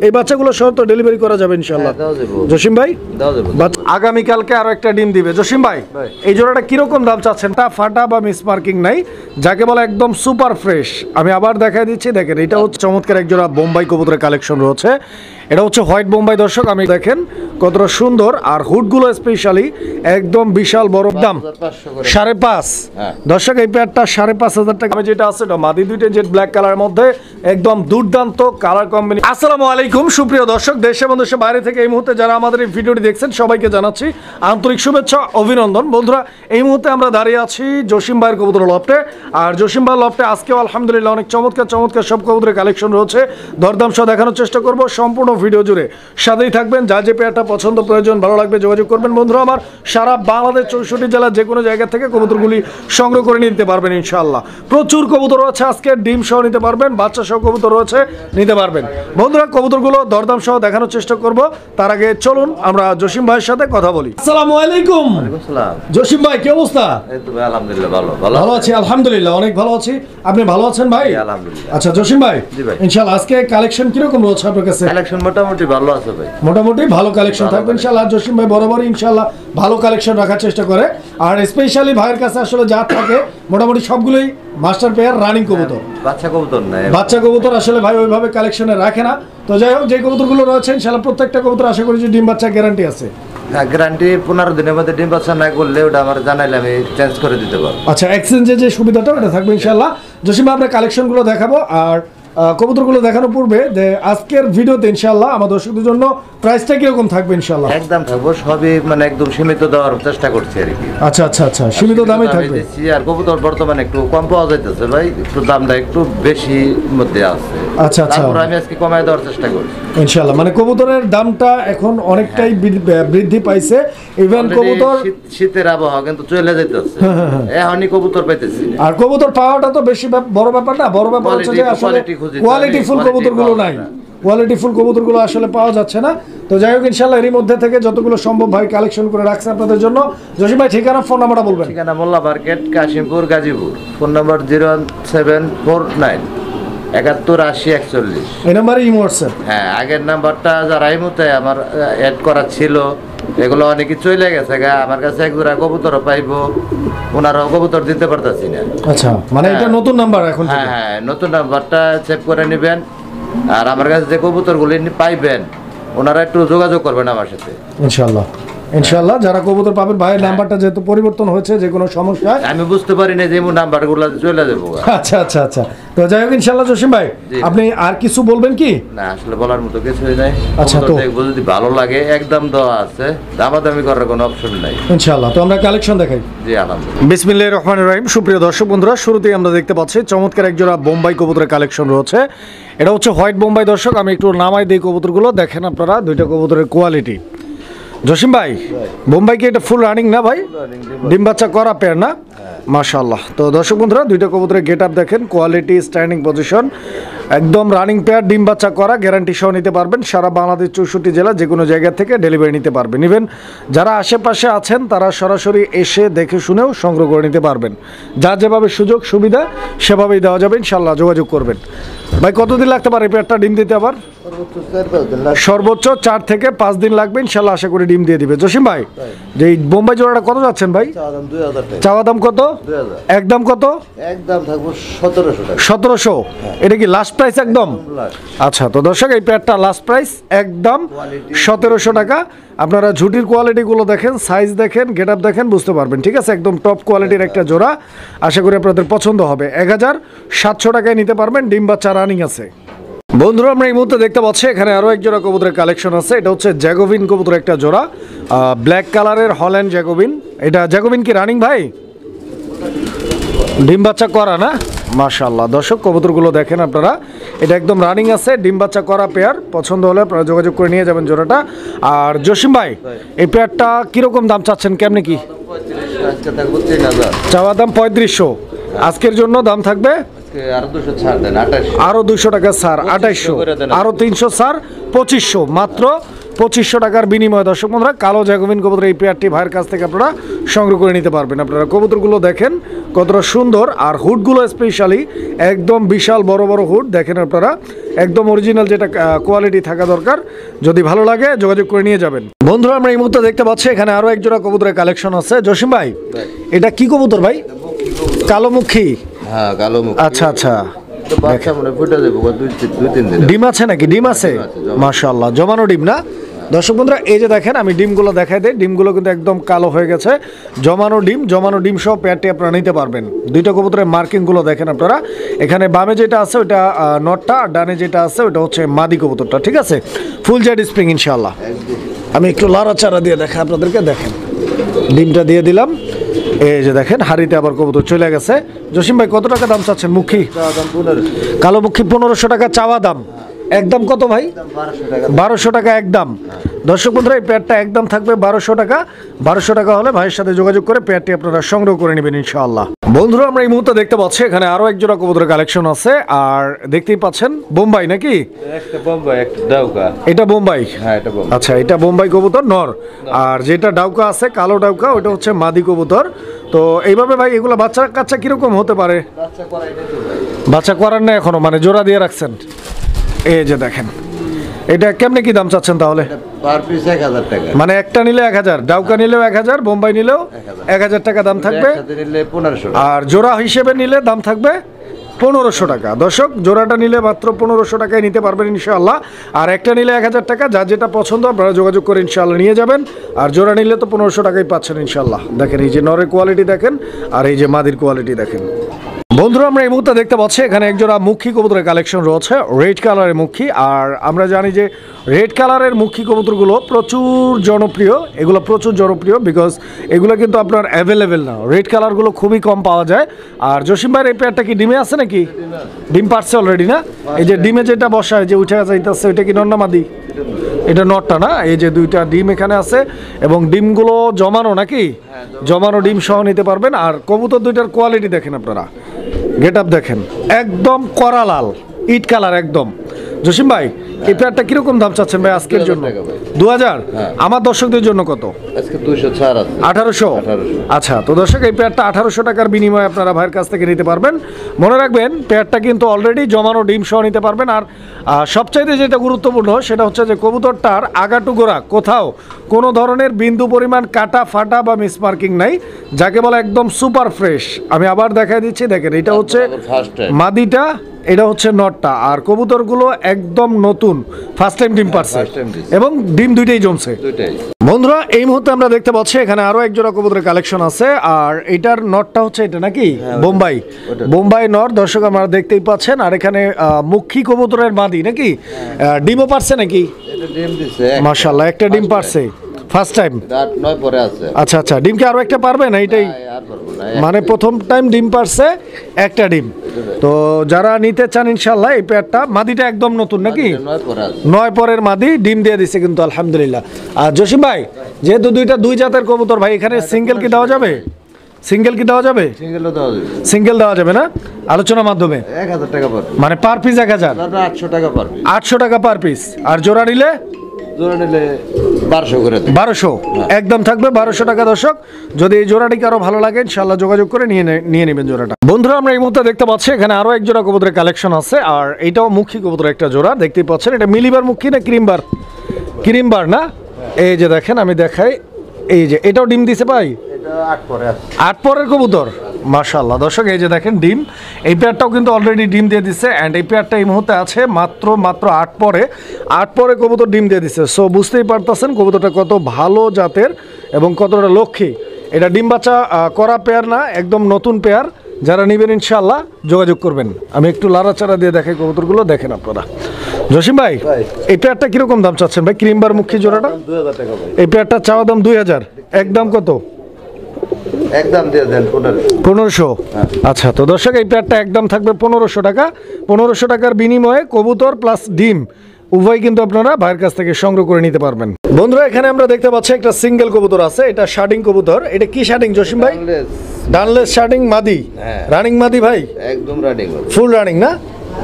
এই বাচ্চাগুলো সহ তো ডেলিভারি করা যাবে ইনশাআল্লাহ। জসিম ভাই আগামীকালকে আরো একটা ডিম দিবে। জসিম ভাই এই জোড়াটা কিরকম দাম চাচ্ছেন? তা ফাটা বা মিস মার্কিং নাই, যাকে বলে একদম সুপার ফ্রেশ। আমি আবার দেখাই দিচ্ছি, দেখেন এটা হচ্ছে চমৎকার এক জোড়া বোম্বাই কবুতরের কালেকশন রয়েছে। এটা হচ্ছে হোয়াইট বোম্বাই দর্শক, আমি দেখেন কতটা সুন্দর, আর হুডগুলো স্পেশালি একদম বিশাল বড়। দাম 5.5 দর্শক, এই পেয়ারটা 5.5 টাকা। আমি যেটা আছে এটা মাদি দুইটা জেড ব্ল্যাক কালারের মধ্যে একদম দুর্দান্ত কালার কম্বিনেশন। আসসালামু আলাইকুম সুপ্রিয় দর্শক, দেশে এবং দেশের বাইরে থেকে এই মুহূর্তে যারা আমাদের এই ভিডিওটি দেখছেন সবাইকে জানাচ্ছি আন্তরিক শুভেচ্ছা অভিনন্দন। বন্ধুরা এই মুহূর্তে আমরা দাঁড়িয়ে আছি জসিম ভাইয়ের কবুতর লফটে, আর জসিম ভাইয়ের লফটে আজকেও আলহামদুলিল্লাহ অনেক চমৎকার চমৎকার সব কবুতরের কালেকশন রয়েছে। দরদাম সহ দেখানোর চেষ্টা করব, সম্পূর্ণ ভিডিও জুড়ে সাথেই থাকবেন। যা যে পেয়ারটা পছন্দ প্রয়োজন ভালো লাগবে যোগাযোগ করবেন। বন্ধুরা আমার সারা বাংলাদেশ 64 জেলার যে কোনো জায়গা থেকে কবুতরগুলি সংগ্রহ করে নিতে পারবেন ইনশাআল্লাহ। প্রচুর কবুতর আছে আজকে, ডিম সহ নিতে পারবেন, বাচ্চা সহ কবুতর রয়েছে নিতে পারবেন। বন্ধুরা কবুতরগুলো দরদাম সহ দেখানোর চেষ্টা করব, তার আগে চলুন আমরা জসিম ভাইয়ের সাথে কথা বলি। আসসালামু আলাইকুম। জসিম ভাই কি অবস্থা? এই তো ভাই আলহামদুলিল্লাহ ভালো আছি আলহামদুলিল্লাহ, অনেক ভালো আছি। আপনি ভালো আছেন ভাই? আলহামদুলিল্লাহ। আচ্ছা জসিম ভাই, জি ভাই। ইনশাআল্লাহ আজকে কালেকশন কিরকম রয়েছে আপনার কাছে? কালেকশন মোটামুটি ভালো আছে ভাই, মোটামুটি ভালো কালেকশন থাকবে ইনশাআল্লাহ। জসিম ভাই বরাবরই ইনশাআল্লাহ ভালো কালেকশন রাখার চেষ্টা করে, আর স্পেশালি ভাইয়ের কাছে আসলে যা থাকে মোটামুটি সবগুলোই মাস্টার পেয়ার রানিং কবুতর। বাচ্চা কবুতর নাই, বাচ্চা কবুতর আসলে ভাই ওইভাবে কালেকশনে রাখে না। তো যাই হোক, যে কবুতরগুলো রয়েছে ইনশাআল্লাহ প্রত্যেকটা কবুতর আশা করি যে ডিম বাচ্চা গ্যারান্টি আছে। হ্যাঁ গ্যারান্টি 15 দিনের মধ্যে ডিম বাচ্চা না করলে ওটা আমার জানাইলে আমি চেঞ্জ করে দিতে পারবো। আচ্ছা, এক্সচেঞ্জের যে সুবিধাটা ওটা থাকবে ইনশাআল্লাহ। জসিম ভাই আমরা কালেকশনগুলো দেখাবো, আর কবুতরগুলো দেখানোর পূর্বে যে আজকের ভিডিওতে ইনশাআল্লাহ আমার দর্শকদের জন্য প্রাইসটা কিরকম থাকবে ইনশাআল্লাহ? একদম থাকবো সবই মানে একদম সীমিত দেওয়ার চেষ্টা করছি আর কি। আচ্ছা আচ্ছা আচ্ছা, সীমিত দামে থাকবে। আর কবুতর বর্তমানে একটু কম পাওয়া যাইতেছে ভাই, একটু দামটা একটু বেশি মধ্যে আছে। আচ্ছা আচ্ছা, তারপর আমি আজকে কমায় দেওয়ার চেষ্টা করছি ইনশাআল্লাহ। মানে কবুতরের দামটা এখন অনেকটাই বৃদ্ধি পাইছে। ইভেন কবুতর শীতের আবহাওয়া কিন্তু চলে যাইতেছে, এখনই কবুতর পাইতেছি। আর কবুতর পাওয়াটা তো বেশি বড় ব্যাপার না, বড় ব্যাপার হচ্ছে যে আসলে কোয়ালিটি ফুল কবুতরগুলো নাই, কোয়ালিটি ফুল কবুতরগুলো আসলে পাওয়া যাচ্ছে না। তো যাই হোক ইনশাআল্লাহ এরই মধ্যে থেকে যতগুলো সম্ভব ভাই কালেকশন করে রাখছে আপনাদের জন্য। জসিম ভাই ঠিকানা ফোন নাম্বারটা বলবেন। ঠিকানা Molla market, Kashimpur, Gazipur. Phone number 01749 7180 41। এই নাম্বারে ইমো হোয়াটসঅ্যাপ। হ্যাঁ, আগের নাম্বারটা যারা এই মুহূর্তে আমার অ্যাড করা ছিল এগুলো অনেকে চলে গেছে গা, আমার কাছে এক জোড়া কবুতর পাইবো, ওনারাও কবুতর দিতে পারতেছি না। আচ্ছা, মানে এটা নতুন নাম্বার এখন? হ্যাঁ, নতুন নাম্বারটা সেভ করে নেবেন, আর আমার কাছে যে কবুতরগুলি পাইবেন ওনারা একটু যোগাযোগ করবেন আমার সাথে ইনশাআল্লাহ। ইনশাআল্লাহ যারা কবুতর পাবেন, ভাইয়ের নাম্বারটা যেহেতু পরিবর্তন হয়েছে যে কোনো সমস্যা আমি বুঝতে পারি না যে নাম্বারগুলো চলে যাবো। আচ্ছা আচ্ছা আচ্ছা, তো যাই হোক ইনশাআল্লাহ জসিম ভাই আপনি আর কিছু বলবেন কি? না আসলে বলার মতো কিছুই নাই। আচ্ছা, তো যদি ভালো লাগে একদম দেওয়া আছে, দামাদামি করার কোনো অপশন নাই ইনশাআল্লাহ। তো আমরা কালেকশন দেখাই। জি আলহামদুলিল্লাহ। বিসমিল্লাহির রহমানির রহিম। সুপ্রিয় দর্শক বন্ধুরা, শুরুতেই আমরা দেখতে পাচ্ছি চমৎকার এক জোড়া বোম্বাই কবুতরের কালেকশন রয়েছে। এটা হচ্ছে হোয়াইট বোম্বাই দর্শক, আমি একটু নামাই দিই কবুতরগুলো, দেখেন আপনারা দুইটা কবুতরের কোয়ালিটি। জসিম ভাই বোম্বাই কি এটা ফুল রানিং না ভাই? ডিম বাচ্চা করা পেয়ার না? মাশাআল্লাহ। তো দর্শক বন্ধুরা দুইটা কবুতরের গেট আপ দেখেন, কোয়ালিটি, স্ট্যান্ডিং পজিশন একদম রানিং পেয়ার, ডিম বাচ্চা করা, গ্যারান্টি সহ নিতে পারবেন। সারা বাংলাদেশ 64 জেলা যে কোনো জায়গা থেকে ডেলিভারি নিতে পারবেন। ইভেন যারা আশেপাশে আছেন তারা সরাসরি এসে দেখে শুনেও সংগ্রহ করে নিতে পারবেন। যা যেভাবে সুযোগ সুবিধা সেভাবেই দেওয়া যাবে ইনশাআল্লাহ, যোগাযোগ করবেন। ভাই কতদিন লাগতে পারে পেয়ারটা ডিম দিতে? আবার সর্বোচ্চ 4 থেকে 5 দিন লাগবে ইনশাআল্লাহ, আশা করি ডিম দিয়ে দিবে। জসিম ভাই যে বোম্বাই জোড়াটা কত যাচ্ছেন ভাই? চাওয়া দাম কত? একদম কত? একদম থাকবো 1700 টাকা। 1700? এটা কি লাস্ট প্রাইস একদম? আচ্ছা, তো দর্শক এই পেয়ারটা লাস্ট প্রাইস একদম 1700 টাকা। আপনারা ঝুটির কোয়ালিটিগুলো দেখেন, সাইজ দেখেন, গেট আপ দেখেন, বুঝতে পারবেন। ঠিক আছে, একদম টপ কোয়ালিটির একটা জোড়া, আশা করি আপনাদের পছন্দ হবে। 1700 টাকায় নিতে পারবেন, ডিম বাচ্চা রানিং আছে। বন্ধুরা আমরা এই মুহূর্তে দেখতে পাচ্ছি এখানে আরও এক জোড়া কবুতরের কালেকশন আছে। এটা হচ্ছে জ্যাকোবিন কবুতর একটা জোড়া, ব্ল্যাক কালারের হল্যান্ড জ্যাকোবিন। এটা জ্যাকোবিন কি রানিং ভাই? ডিম বাচ্চা করা না? মাশাআল্লাহ। দর্শক কবুতরগুলো দেখেন আপনারা, এটা একদম রানিং আছে, ডিম বাচ্চা করা পেয়ার। পছন্দ হলে আপনারা যোগাযোগ করে নিয়ে যাবেন জোড়াটা। আর জসিম ভাই এই পেয়ারটা কিরকম দাম চাচ্ছেন, কেমনে কি? চাওয়া দাম 3500, আজকের জন্য দাম থাকবে আরো 200 টাকা ছাড়, 2800, আরো 300 ছাড়, 2500, মাত্র 2500 টাকার বিনিময়ে দর্শক বন্ধুরা কালো জ্যাকোবিন কবুতর এই পেয়ারটি ভাইয়ের কাছ থেকে আপনারা সংগ্রহ করে নিতে পারবেন। আপনারা কবুতরগুলো দেখেন, কতটা সুন্দর, আর হুডগুলো স্পেশালি একদম বিশাল বড় বড় হুড দেখেন আপনারা, একদম অরিজিনাল যেটা কোয়ালিটি থাকা দরকার। যদি ভালো লাগে যোগাযোগ করে নিয়ে যাবেন। বন্ধুরা আমরা এই মুহূর্তে দেখতে পাচ্ছি এখানে আরো এক জোড়া কবুতরের কালেকশন আছে। জসিম ভাই এটা কি কবুতর ভাই? কালোমুখী। হ্যাঁ কালোমুখী। আচ্ছা আচ্ছা, বাচ্চা মনে ফুটে যাবে 2-3 দিন। ডিম আছে নাকি? ডিম আছে মাশাআল্লাহ, জমানো ডিম না? দর্শক বন্ধুরা এই যে দেখেন আমি ডিমগুলো দেখাই দিই, ডিমগুলো কিন্তু একদম কালো হয়ে গেছে, জমানো ডিম সহ পেয়ারটি আপনারা নিতে পারবেন। দুইটা কবুতরের মার্কিংগুলো দেখেন আপনারা, এখানে বামে যেটা আছে ওটা নটটা, আর ডানে যেটা আছে ওটা হচ্ছে মাদি কবুতরটা, ঠিক আছে? ফুল জেড স্প্রিং ইনশাআল্লাহ। আমি একটু লাড়াচাড়া দিয়ে দেখাই আপনাদেরকে, দেখেন ডিমটা দিয়ে দিলাম। এই যে দেখেন হাড়িতে আবার কবুতর চলে গেছে। জসিম ভাই কত টাকা দাম চাচ্ছেন মুখী? কালো মুখী 1500 টাকা চাওয়া দাম, একদম কত ভাই? 1200 টাকা একদম। দর্শক বন্ধুরা এই পেয়ারটা একদম থাকবে 1200 টাকা। 1200 টাকা হলে ভাইয়ের সাথে যোগাযোগ করে পেয়ারটি আপনারা সংগ্রহ করে নেবেন ইনশাআল্লাহ। বন্ধুরা আমরা এই মুহূর্তে দেখতে পাচ্ছি এখানে আরো এক জোড়া কবুতরের কালেকশন আছে, আর দেখতেই পাচ্ছেন বোম্বাই নাকি? একটা বোম্বাই একটা ডাউকা। এটা বোম্বাই? হ্যাঁ এটা বোম্বাই। আচ্ছা এটা বোম্বাই কবুতর নর, আর যেটা ডাউকা আছে কালো ডাউকা ওটা হচ্ছে মাদি কবুতর। তো এইভাবে ভাই এগুলো বাচ্চা কাচ্চা কিরকম হতে পারে? বাচ্চা করার না এখনো, মানে জোড়া দিয়ে রাখছেন? এই যে দেখেন এটা কেমনে কি দাম চাচ্ছেন তাহলে? পার পিস 1000 টাকা। মানে একটা নিলে 1000, ডাউকা নিলেও 1000, বোম্বাই নিলেও 1000 টাকা দাম থাকবে, একসাথে নিলে 1500। আর জোড়া হিসেবে নিলে দাম থাকবে 1500 টাকা। দর্শক জোড়াটা নিলে মাত্র 1500 টাকায় নিতে পারবেন ইনশাআল্লাহ, আর একটা নিলে 1000 টাকা। যার যেটা পছন্দ আপনারা যোগাযোগ করে ইনশাআল্লাহ নিয়ে যাবেন, আর জোড়া নিলে তো 1500 টাকাই পাচ্ছেন ইনশাআল্লাহ। দেখেন এই যে নরের কোয়ালিটি দেখেন, আর এই যে মাদির কোয়ালিটি দেখেন। বন্ধুরা আমরা এই মুহূর্তে দেখতে পাচ্ছি এখানে একজোড়া মুখী কবুতরের কালেকশন রয়েছে, রেড কালারের মুখী। আর আমরা জানি যে রেড কালারের মুখী কবুতরগুলো প্রচুর জনপ্রিয়, এগুলো প্রচুর জনপ্রিয় বিকজ এগুলো কিন্তু আপনার অ্যাভেলেবেল না, রেড কালারগুলো খুবই কম পাওয়া যায়। আর জসিম ভাইয়ের এই পেয়ারটা কি ডিমে আছে নাকি? ডিম পারছে অলরেডি না? এই যে ডিমে যেটা বসায় যে উঠে যাইতেছে ওইটা কি নর না মাদি? এটা নটটা না? এই যে দুইটা ডিম এখানে আছে, এবং ডিমগুলো জমানো নাকি? জমানো ডিম সহ নিতে পারবেন। আর কবুতর দুইটার কোয়ালিটি দেখেন আপনারা, গেট আপ দেখেন, একদম কড়া লাল ইট কালার একদম। জসিম ভাই এই পেয়ারটা কিরকম দাম চাচ্ছেন ভাই আজকের জন্য? 2000। আমার দর্শকদের জন্য কত? আজকে 200 ছাড় আছে। 1800। আচ্ছা তো দর্শক এই পেয়ারটা 1800 টাকার বিনিময়ে আপনারা ভাইয়ের কাছ থেকে নিতে পারবেন। মনে রাখবেন পেয়ারটা কিন্তু অলরেডি জমানো ডিম সহ নিতে পারবেন। আর সবচাইতে যেটা গুরুত্বপূর্ণ সেটা হচ্ছে যে কবুতরটার আগাটু গোড়া কোথাও কোনো ধরনের বিন্দু পরিমাণ কাটা ফাটা বা মিসমার্কিং নাই, যাকে বলে একদম সুপার ফ্রেশ। আমি আবার দেখাই দিচ্ছি, দেখেন এটা হচ্ছে মাদিটা, এটা হচ্ছে নটটা, আর কবুতরগুলো একদম নতুন, ফার্স্ট টাইম ডিম পারছে এবং ডিম দুইটাই জমছে। বন্ধুরা এই মুহূর্তে আমরা দেখতে পাচ্ছি এখানে আরো এক জোড়া কবুতরের কালেকশন আছে, আর এটার নটটা হচ্ছে এটা নাকি? বোম্বাই। বোম্বাই নট দর্শক আপনারা দেখতেই পাচ্ছেন। আর এখানে মুখী কবুতরের মাদি নাকি? ডিমও পারছে নাকি? মাশাআল্লাহ একটা ডিম পারছে ফার্স্ট টাইম। 8-9 পরে আছে। আচ্ছা আচ্ছা, ডিম কি আরো একটা পারবে না? এটাই মানে প্রথম টাইম ডিম পারছে একটা ডিম। তো যারা নিতে চান ইনশাআল্লাহ এই পেয়ারটা, মাদিটা একদম নতুন নাকি? 9 পরের মাদি, ডিম দিয়ে দিছে কিন্তু আলহামদুলিল্লাহ। আর জসিম ভাই যেহেতু দুই জাতের কবুতর ভাই, এখানে সিঙ্গেল কি দেওয়া যাবে? সিঙ্গেল কি দেওয়া যাবে? সিঙ্গেল দেওয়া যাবে না আলোচনার মাধ্যমে? 1000 টাকা পার, মানে পার পিস 1000? 800 টাকা পার পিস। 800 টাকা পার পিস। আর জোড়া নিলে? জোড়া নিলে 1200 করে। 1200 একদম থাকবে 1200 টাকা। দর্শক যদি এই জোড়াটিকে আরো ভালো লাগে ইনশাআল্লাহ যোগাযোগ করে নিয়ে নেবেন জোড়াটা। বন্ধুরা আমরা এই মুহূর্তে দেখতে পাচ্ছি এখানে আরো এক জোড়া কবুতরের কালেকশন আছে, আর এটাও মুখী কবুতরের একটা জোড়া দেখতেই পাচ্ছেন। এটা মিলিবার মুখী না ক্রিমবার? ক্রিমবার না? এই যে দেখেন আমি দেখাই, এই যে এটাও ডিম দিছে ভাই? এটা 8 পরে আছে। 8 পরের কবুতর মাশাআল্লাহ। দর্শক এই যে দেখেন ডিম, এই পেয়ারটাও কিন্তু অলরেডি ডিম দিয়ে দিচ্ছে, অ্যান্ড এই পেয়ারটা এই মুহূর্তে আছে মাত্র 8 পরে কবুতর ডিম দিয়ে দিচ্ছে। সো বুঝতেই পারতেছেন কবুতরটা কত ভালো জাতের এবং কতটা লক্ষ্মী। এটা ডিম বাচ্চা করা পেয়ার না, একদম নতুন পেয়ার। যারা নেবেন ইনশাআল্লাহ যোগাযোগ করবেন। আমি একটু লাড়াচাড়া দিয়ে দেখাই কবুতরগুলো দেখেন আপনারা। জসিম ভাই এই পেয়ারটা কিরকম দাম চাচ্ছেন ভাই? ক্রিমবার মুখী জোড়াটা 2000 টাকা। এই পেয়ারটা চাওয়া দাম 2000, একদম কত? একদম দিয়ে দেন 1500। আচ্ছা তো দর্শক এই পেয়ারটা একদম থাকবে 1500 টাকা। 1500 টাকার বিনিময়ে কবুতর প্লাস ডিম উভয় কিন্তু আপনারা ভাইয়ের কাছ থেকে সংগ্রহ করে নিতে পারবেন। বন্ধুরা এখানে আমরা দেখতে পাচ্ছি একটা সিঙ্গেল কবুতর আছে, এটা শার্টিং কবুতর। এটা কি শার্টিং জসিম ভাই? ডানলেস শার্টিং মাদি, রানিং মাদি ভাই? একদম রানিং, ফুল রানিং না?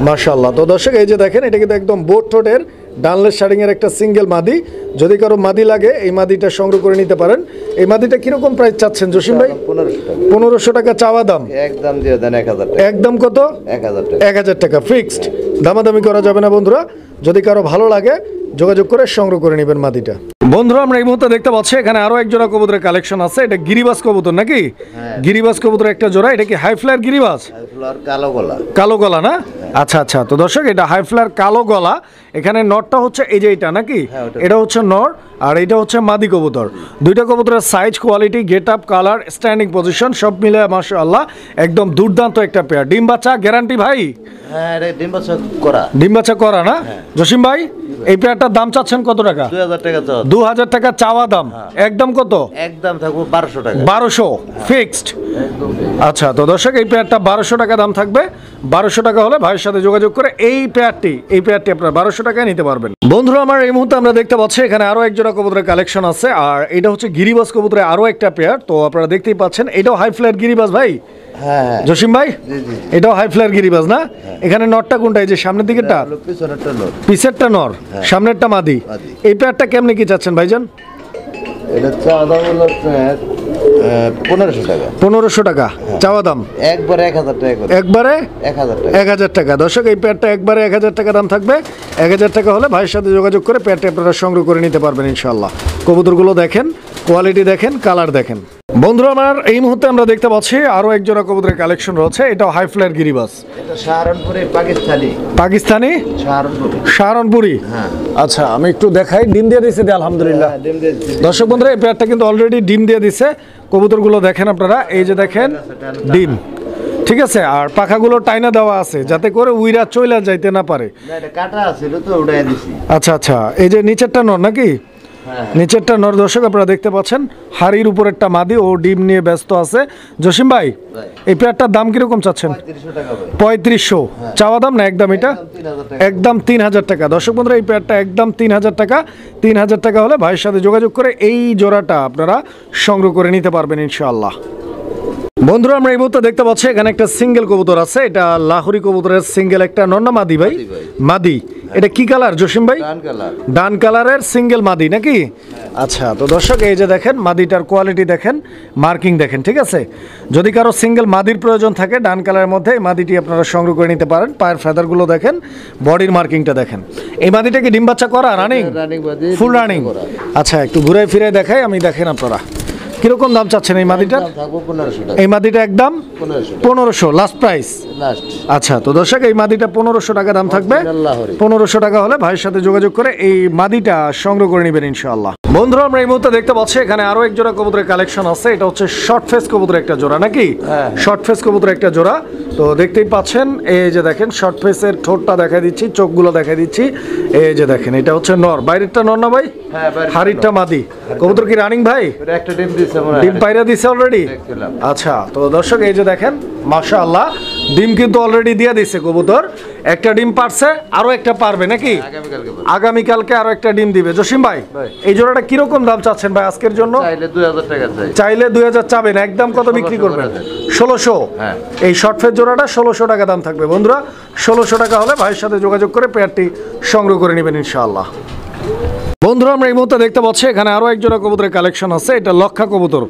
মাশাআল্লাহ। তো দর্শক এই যে দেখেন এটা কিন্তু একদম বোট ঠোঁটের ডানলেস শার্টিং এর একটা সিঙ্গেল মাদি। যদি কারো মাদি লাগে এই মাদিটা সংগ্রহ করে নিতে পারেন। এই মাদিটা কিরকম প্রাইস চাচ্ছেন জসিম ভাই? 1500 টাকা চাওয়া দাম। একদম দিয়ে দেন 1000 টাকা। একদম কত? 1000 টাকা। 1000 টাকা ফিক্সড। দামাদামি করা যাবে না বন্ধুরা। যদি কারো ভালো লাগে যোগাযোগ করে সংগ্রহ করে নেবেন মাদিটা। বন্ধুরা আমরা এই মুহূর্তে দেখতে পাচ্ছি এখানে আরো এক জোড়া কবুতরের কালেকশন আছে। এটা গিরিবাজ কবুতর নাকি? গিরিবাজ কবুতর একটা জোড়া। এটা কি হাই ফ্লায়ার গিরিবাজ? কালো গলা। কালো গলা না? আচ্ছা আচ্ছা, তো দর্শক এটা হাই ফ্লায়ার কালো গলা। এখানে নরটা হচ্ছে এই যে এটা নাকি? এটা হচ্ছে নর আর এটা হচ্ছে মাদি কবুতর। দুইটা কবুতরের size, quality, get up, colour, standing position সব মিলে মাশাআল্লাহ একদম দুর্দান্ত একটা পেয়ার। ডিম বাচ্চা গ্যারান্টি ভাই? হ্যাঁ, এটা ডিম বাচ্চা করা। ডিম বাচ্চা করা না? জসিম ভাই এই পেয়ারটার দাম চাচ্ছেন কত টাকা? 2000 টাকা চাওয়া। 2000 টাকা চাওয়া দাম। একদম কত? একদম থাকবো 1200 টাকা। 1200 ফিক্সড। আচ্ছা, তো দর্শক এই পেয়ারটা 1200 টাকা দাম থাকবে। 1200 টাকা হলে ভাইয়ের সাথে যোগাযোগ করে এই পেয়ারটি আপনারা 1200 টাকায় নিতে পারবেন। বন্ধুরা আমার এই মুহূর্তে আমরা দেখতে পাচ্ছি এখানে আরো এক জোড়া কবুতরের কালেকশন আছে আর এটা হচ্ছে গিরিবাজ কবুতরের আরো একটা পেয়ার। তো আপনারা দেখতেই পাচ্ছেন এটাও হাই ফ্লায়ার গিরিবাজ ভাই? হ্যাঁ জসিম ভাই এটাও হাই ফ্লায়ার গিরিবাজ না? এখানে নরটা কোনটা? এই যে সামনের দিকেরটা? পিছনেরটা নর। পিছেরটা নর, সামনেরটা মাদি। এই পেয়ারটা কেমনে কি চাচ্ছেন ভাইজান? এটা চাওয়া দাম হলো 1500 টাকা। 1500 টাকা চাওয়া দাম। একবারে 1000 টাকা করে। একবারে 1000 টাকা। 1000 টাকা। দর্শক এই পেয়ারটা একবারে 1000 টাকা দাম থাকবে। 1000 টাকা হলে ভাইয়ের সাথে যোগাযোগ করে পেয়ারটা আপনারা সংগ্রহ করে নিতে পারবেন ইনশাআল্লাহ। কবুতরগুলো দেখেন, কোয়ালিটি দেখেন, কালার দেখেন। বন্ধুরা আমার এই মুহূর্তে আমরা দেখতে পাচ্ছি আরো এক জোড়া কবুতরের কালেকশন রয়েছে। এটাও হাই ফ্লায়ার গিরিবাজ। এটা সাহারানপুরে পাকিস্তানি। পাকিস্তানি সাহারানপুরি। সাহারানপুরি। হ্যাঁ। আচ্ছা আমি একটু দেখাই। ডিম দিয়ে দিয়েছে আলহামদুলিল্লাহ। ডিম দিয়েছে। দর্শক বন্ধুরা এই পেয়ারটা কিন্তু অলরেডি ডিম দিয়ে দিছে। কবুতরগুলো দেখেন আপনারা, এই যে দেখেন ডিম, ঠিক আছে। আর পাখাগুলো টাইনা দেওয়া আছে যাতে করে উইরা চইলা যাইতে না পারে। না এটা কাটা ছিল তো উড়াই দিছি। আচ্ছা আচ্ছা, এই যে নিচেরটা নর নাকি? নিচেরটা নর। দর্শক আপনারা দেখতে পাচ্ছেন হাড়ির উপরেরটা মাদি, ও ডিম নিয়ে ব্যস্ত আছে। জসিম ভাই এই পেয়ারটার দাম কিরকম চাচ্ছেন? 3500 টাকা ভাই। 3500 চাওয়া দাম না একদম? এটা একদম 3000 টাকা। দর্শক বন্ধুরা এই পেয়ারটা একদম 3000 টাকা। 3000 টাকা হলে ভাইয়ের সাথে যোগাযোগ করে এই জোড়াটা আপনারা সংগ্রহ করে নিতে পারবেন ইনশাআল্লাহ। বন্ধুরা আমরা এই মুহূর্তে দেখতে পাচ্ছি এখানে একটা সিঙ্গেল কবুতর আছে। এটা লাহোরি কবুতরের সিঙ্গেল একটা নর না মাদি ভাই? মাদি। এটা কি কালার জসিম ভাই? ডান কালার। ডান কালারের সিঙ্গেল মাদি নাকি? আচ্ছা, তো দর্শক এই যে দেখেন মাদিটার কোয়ালিটি দেখেন, মার্কিং দেখেন, ঠিক আছে। যদি কারো সিঙ্গেল মাদির প্রয়োজন থাকে ডান কালারের মধ্যে এই মাদিটি আপনারা সংগ্রহ করে নিতে পারেন। পায়ের ফেদারগুলো দেখেন, বডির মার্কিংটা দেখেন। এই মাদিটা কি ডিম বাচ্চা করা? রানিং? Full running. আচ্ছা একটু ঘুরে ফিরে দেখাই আমি, দেখেন আপনারা কিরকম দাম চাচ্ছেন এই মাদিটার? এই মাদিটা একদম 1500 লাস্ট প্রাইস। আচ্ছা, তো দর্শক এই মাদিটা 1500 টাকা দাম থাকবে। 1500 টাকা হলে ভাইয়ের সাথে যোগাযোগ করে এই মাদিটা সংগ্রহ করে নেবেন ইনশাআল্লাহ। বন্ধুরা আমরা এই মুহূর্তে দেখতে পাচ্ছি এখানে আরো এক জোড়া কবুতরের কালেকশন আছে। এটা হচ্ছে শর্ট ফেস কবুতরের একটা জোড়া নাকি? শর্ট ফেস কবুতরের একটা জোড়া। তো দেখতেই পাচ্ছেন এই যে দেখেন শর্ট ফেসের ঠোঁটটা দেখাই দিচ্ছি, চোখগুলো দেখাই দিচ্ছি। এই যে দেখেন এটা হচ্ছে নর। বাইরেরটা নর না ভাই? হাড়িরটা মাদি। কবুতর কি রানিং ভাই? একটা ডিম দিছে। ডিম পায়রা দিছে অলরেডি? আচ্ছা, তো দর্শক এই যে দেখেন মাশাআল্লাহ ডিম কিন্তু অলরেডি দিয়ে দিছে কবুতর। একটা ডিম পারছে, আরো একটা পারবে নাকি? আগামীকালকে আরো একটা ডিম দিবে। জসিম ভাই এই জোড়াটা কিরকম দাম চাচ্ছেন ভাই আজকের জন্য? চাইলে 2000 টাকা চাই। চাইলে 2000 চাবেন। একদম কত বিক্রি করবেন? 1600। এই শর্ট ফেস জোড়াটা 1600 টাকা দাম থাকবে বন্ধুরা। 1600 টাকা হলে ভাইয়ের সাথে যোগাযোগ করে পেয়ারটি সংগ্রহ করে নেবেন ইনশাআল্লাহ। বন্ধুরা আমরা এই মুহূর্তে দেখতে পাচ্ছি এখানে আরো এক জোড়া কবুতরের কালেকশন আছে। এটা লক্ষা কবুতর।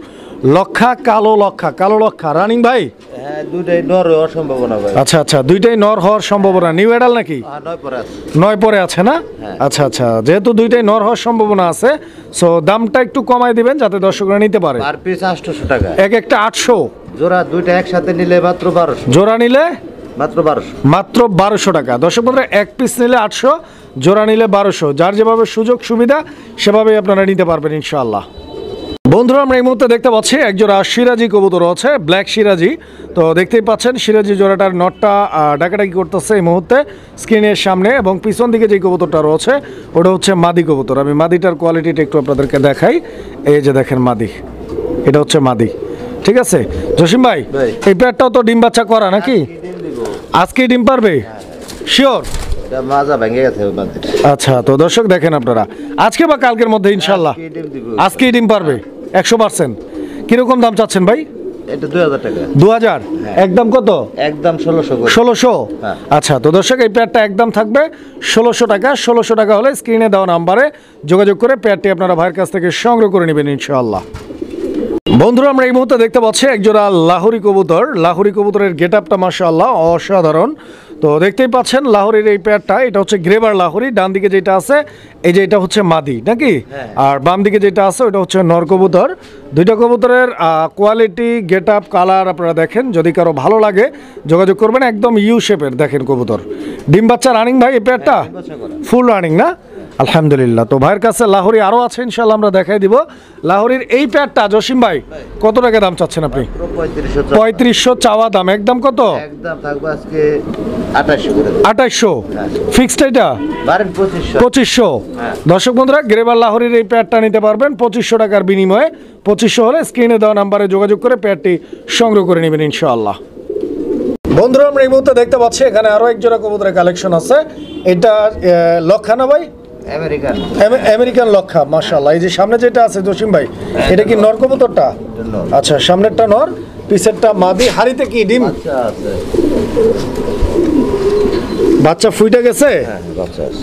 লক্ষা, কালো লক্ষা। কালো লক্ষা রানিং ভাই? হ্যাঁ, দুইটাই নর হওয়ার সম্ভাবনা ভাই। আচ্ছা আচ্ছা, দুইটাই নর হওয়ার সম্ভাবনা। নিউ এডাল নাকি? 9 পরে আছে। 9 পরে আছে না? আচ্ছা আচ্ছা, যেহেতু দুইটাই নর হওয়ার সম্ভাবনা আছে সো দামটা একটু কমায় দিবেন যাতে দর্শকরা নিতে পারে। পার পিস 800 টাকা। এক একটা 800। জোড়া দুইটা একসাথে নিলে মাত্র 1200। জোড়া নিলে মাত্র 1200। মাত্র 1200 টাকা। দর্শক বন্ধুরা এক পিস নিলে 800, জোড়া নিলে 1200। যার যেভাবে সুযোগ সুবিধা সেভাবেই আপনারা নিতে পারবেন ইনশাআল্লাহ। বন্ধুরা আমরা এই মুহূর্তে দেখতে পাচ্ছি একজোড়া সিরাজি কবুতর আছে, ব্ল্যাক সিরাজি। তো দেখতেই পাচ্ছেন সিরাজি জোড়াটার নটটা ডাকাডাকি করতেছে এই মুহূর্তে স্ক্রিনের সামনে, এবং পিছন দিকে যে কবুতরটা রয়েছে ওটা হচ্ছে মাদি কবুতর। আমি মাদিটার কোয়ালিটিটা একটু আপনাদেরকে দেখাই। এই যে দেখেন মাদি, এটা হচ্ছে মাদি, ঠিক আছে। জসিম ভাই এই পেয়ারটাও তো ডিম বাচ্চা করা নাকি? আজকেই ডিম পারবে শিওর? আচ্ছা, তো দর্শক দেখেন আপনারা আজকে বা কালকের মধ্যে ইনশাল্লাহ আজকেই ডিম পারবে 100%। কিরকম দাম চাচ্ছেন ভাই? এটা 2000 টাকা। 2000 একদম কত? একদম 1600 করে। 1600। হ্যাঁ। আচ্ছা, তো দর্শক এই পেয়ারটা একদম থাকবে 1600 টাকা। 1600 টাকা হলে স্ক্রিনে দেওয়া নাম্বারে যোগাযোগ করে পেয়ারটি আপনারা ভাইয়ের কাছ থেকে সংগ্রহ করে নেবেন ইনশাআল্লাহ। বন্ধুরা, আমরা এই মুহূর্তে দেখতে পাচ্ছি একজোড়া লাহোরি কবুতর। লাহোরি কবুতরের গেট আপটা মাশাআল্লাহ অসাধারণ। তো দেখতেই পাচ্ছেন লাহোরির এই পেয়ারটা, এটা হচ্ছে গ্রেবার লাহোরি। ডান দিকে যেটা আছে এই যে এটা হচ্ছে মাদি নাকি, আর বাম দিকে যেটা আছে ওটা হচ্ছে নর কবুতর। দুইটা কবুতরের কোয়ালিটি, গেট আপ, কালার আপনারা দেখেন। যদি কারো ভালো লাগে যোগাযোগ করবেন। একদম ইউ শেপের দেখেন কবুতর। ডিম বাচ্চা রানিং ভাই এই পেয়ারটা? ফুল রানিং না? আলহামদুলিল্লাহ। তো ভাইয়ের কাছে লাহোরি আরও আছে ইনশাল্লাহ, আমরা দেখাই দিব। লাহোরির এই পেয়ারটা জসিম ভাই কত টাকা দাম চাচ্ছেন আপনি? 3500 চাওয়া দাম। একদম কত? একদম থাকবে আজকে 2800 করে। 2800 ফিক্সড? এটা 2500। দর্শক বন্ধুরা, গ্রেবার লাহোরির এই পেয়ারটা নিতে পারবেন 2500 টাকার বিনিময়ে। 2500 হলে স্ক্রিনে দেওয়া নাম্বারে যোগাযোগ করে পেয়ারটি সংগ্রহ করে নেবেন ইনশাআল্লাহ। বন্ধুরা, আমরা এই মুহূর্তে দেখতে পাচ্ছি এখানে আরো এক জোড়া কবুতরের কালেকশন আছে। এটা লক্ষা না ভাই? আমেরিকান লক্ষা মাশাআল্লাহ। এই যে সামনে যেটা আছে জসিম ভাই, এটা কি নর কবুতরটা? আচ্ছা, সামনেরটা নর, পিছেরটা মাদি। হাড়িতে কি ডিম? বাচ্চা ফুইটা গেছে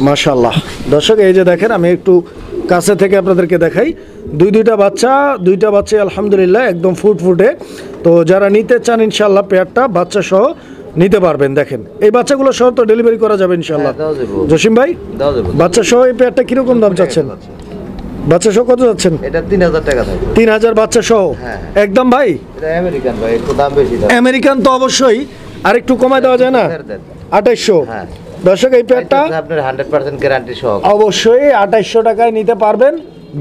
মাশাআল্লাহ। দর্শক এই যে দেখেন, আমি একটু কাছে থেকে আপনাদেরকে দেখাই। দুইটা বাচ্চা আলহামদুলিল্লাহ একদম ফুটফুটে। তো যারা নিতে চান ইনশাআল্লাহ পেয়ারটা বাচ্চা সহ নিতে পারবেন। দেখেন এই বাচ্চাগুলো সহ তো ডেলিভারি করা যাবে ইনশাআল্লাহ। জসিম ভাই, বাচ্চা সহ এই পেয়ারটা কিরকম দাম চাচ্ছেন? বাচ্চা সহ কত যাচ্ছেন? এটা 3000 টাকা থাকবে। 3000 বাচ্চা সহ একদম ভাই? এটা আমেরিকান ভাই, একটু দাম বেশি। আমেরিকান তো অবশ্যই, আর একটু কমায় দেওয়া যায় না? 2800। দর্শক এই পেয়ারটা আপনার 100% গ্যারান্টি সহ অবশ্যই 2800 টাকায় নিতে পারবেন।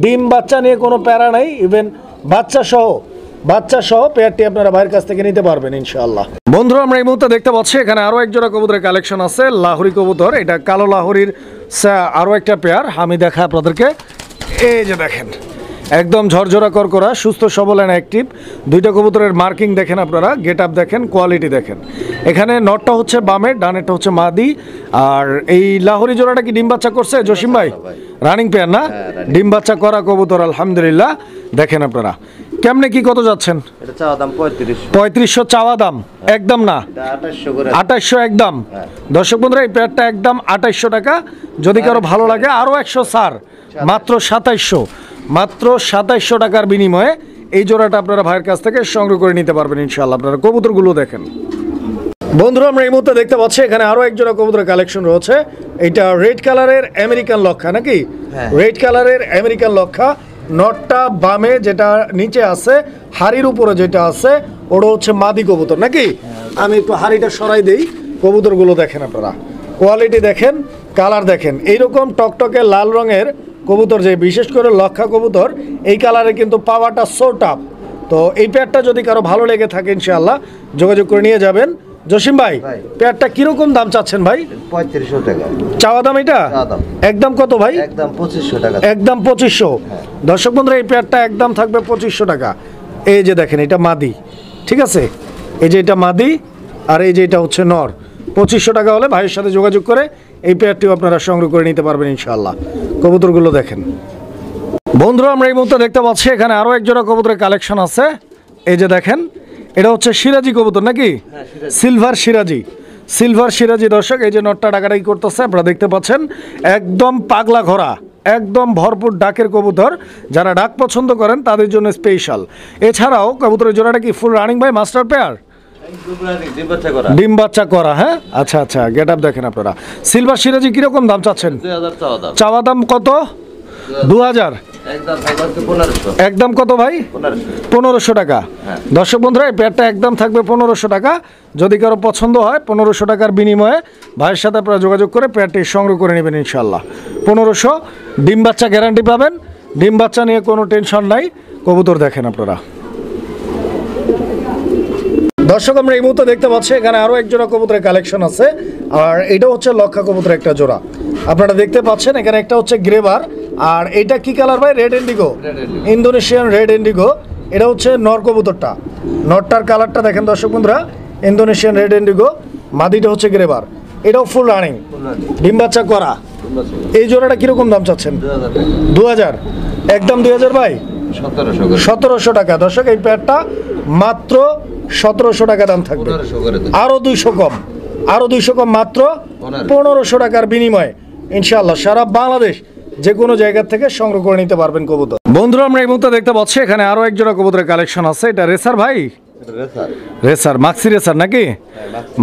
ডিম বাচ্চা নিয়ে কোনো প্যারা নাই, ইভেন বাচ্চা সহ পেয়ারটি আপনারা ভাইয়ের কাছ থেকে নিতে পারবেন ইনশাআল্লাহ। বন্ধুরা, আমরা এই মুহূর্তে দেখতে পাচ্ছি এখানে আরো এক জোড়া কবুতরের কালেকশন আছে। লাহোরি কবুতর, এটা কালো লাহোরির আরো একটা পেয়ার। আমি দেখাই আপনাদেরকে। এই যে দেখেন, একদম ঝরঝরা করকরা, সুস্থ সবল এন্ড অ্যাক্টিভ। দুইটা কবুতরের মার্কিং দেখেন আপনারা, গেট আপ দেখেন, কোয়ালিটি দেখেন। এখানে নটটা হচ্ছে বামে, ডানেরটা হচ্ছে মাদি। আর এই লাহোরি জোড়াটা কি ডিম বাচ্চা করছে জসিম ভাই? রানিং পেয়ার না? ডিম বাচ্চা করা কবুতর আলহামদুলিল্লাহ। দেখেন আপনারা কেমনে কি কত যাচ্ছেন? এটা চাওয়া দাম 3500 চাওয়া দাম। একদম না? 2800 একদম। দর্শক বন্ধুরা, এই পেয়ারটা একদম 2800 টাকা। যদি কারো ভালো লাগে আরো 100 ছাড়, মাত্র 2700 টাকার বিনিময়ে এই জোড়াটা আপনারা ভাইয়ের কাছ থেকে সংগ্রহ করে নিতে পারবেন ইনশাআল্লাহ। আপনারা কবুতরগুলো দেখেন। বন্ধুরা, আমরা এই মুহূর্তে দেখতে পাচ্ছি এখানে আরো এক জোড়া কবুতরের কালেকশন রয়েছে। এটা রেড কালারের আমেরিকান লক্ষা নাকি? রেড কালারের আমেরিকান লক্ষা। নটটা বামে, যেটা নিচে আছে হাড়ির উপরে যেটা আছে ওটা হচ্ছে মাদি কবুতর নাকি? আমি একটু হাড়িটা সরাই দেই। কবুতরগুলো দেখেন আপনারা, কোয়ালিটি দেখেন, কালার দেখেন। এইরকম টকটকে লাল রঙের কবুতর, যে বিশেষ করে লক্ষা কবুতর, এই কালারে কিন্তু পাওয়াটা সো টাফ। তো এই পেয়ারটা যদি কারো ভালো লেগে থাকে ইনশাআল্লাহ যোগাযোগ করে নিয়ে যাবেন। জসিম ভাই, পেয়ারটা কিরকম দাম চাচ্ছেন ভাই? 3500 টাকা চাওয়া দাম। এটা একদম কত ভাই? একদম 2500 টাকা। একদম 2500। দর্শক বন্ধুরা, এই পেয়ারটা একদম থাকবে 2500 টাকা। এই যে দেখেন, এটা মাদি, ঠিক আছে? এই যে এটা মাদি, আর এই যে এটা হচ্ছে নর। 2500 টাকা হলে ভাইয়ের সাথে যোগাযোগ করে এই পেয়ারটিও আপনারা সংগ্রহ করে নিতে পারবেন ইনশাআল্লাহ। কবুতরগুলো দেখেন। বন্ধুরা, আমরা এই মুহূর্তে দেখতে পাচ্ছি এখানে আরো এক জোড়া কবুতরের কালেকশন আছে। এই যে দেখেন, এটা হচ্ছে সিরাজি কবুতর নাকি? সিলভার সিরাজি। দর্শক এই যে নটটা ডাকাডাকি করতেছে আপনারা দেখতে পাচ্ছেন। একদম পাগলা ঘোড়া, একদম ভরপুর ডাকের কবুতর। যারা ডাক পছন্দ করেন তাদের জন্য স্পেশাল। এছাড়াও কবুতরের জোড়াটা কি ফুল রানিং ভাই? Master pair? ডিম বাচ্চা করা। হ্যাঁ, আচ্ছা, গেট আপ দেখেন আপনারা। সিলভার সিরাজি কিরকম দাম চাচ্ছেন? চাওয়া দাম কত? 2000। একদম কত ভাই? 1500 টাকা। দর্শক বন্ধুরা, এই পেয়ারটা একদম থাকবে 1500 টাকা। যদি কারো পছন্দ হয় 1500 টাকার বিনিময়ে ভাইয়ের সাথে আপনারা যোগাযোগ করে পেয়ারটি সংগ্রহ করে নেবেন ইনশাআল্লাহ। 1500। ডিম বাচ্চা গ্যারান্টি পাবেন। ডিম বাচ্চা নিয়ে কোনো টেনশন নাই। কবুতর দেখেন আপনারা। দর্শক, আমরা এই মুহূর্তে দেখতে পাচ্ছি এখানে আরো এক জোড়া কবুতরের কালেকশন আছে। আর এটা হচ্ছে লক্ষা কবুতরের একটা জোড়া। আপনারা দেখতে পাচ্ছেন এখানে একটা হচ্ছে গ্রেবার, আর এটা কি কালার ভাই? Red Indigo, Indonesian red Indigo. এটা হচ্ছে নর কবুতরটা। নরটার কালারটা দেখেন দর্শক বন্ধুরা, ইন্দোনেশিয়ান রেড ইন্ডিগো। মাদিটা হচ্ছে গ্রেবার। এটাও ফুল রানিং, ডিম বাচ্চা করা। এই জোড়াটা কিরকম দাম চাচ্ছেন? 2000। একদম 2000 ভাই। 1700 টাকা। দর্শক এই পেয়ারটা মাত্র 1700 টাকা দাম থাকবে। আরো 200 কম, আরো 200 কম, মাত্র 1500 টাকার বিনিময়ে ইনশাআল্লাহ সারা বাংলাদেশ যে কোনো জায়গা থেকে সংগ্রহ করে নিতে পারবেন কবুতর। বন্ধুরা আমরা এই মুহূর্তে দেখতে পাচ্ছি এখানে আরো এক জোড়া কবুতরের কালেকশন আছে। এটা রেসার ভাই, রেসার মাক্সি রেসার নাকি?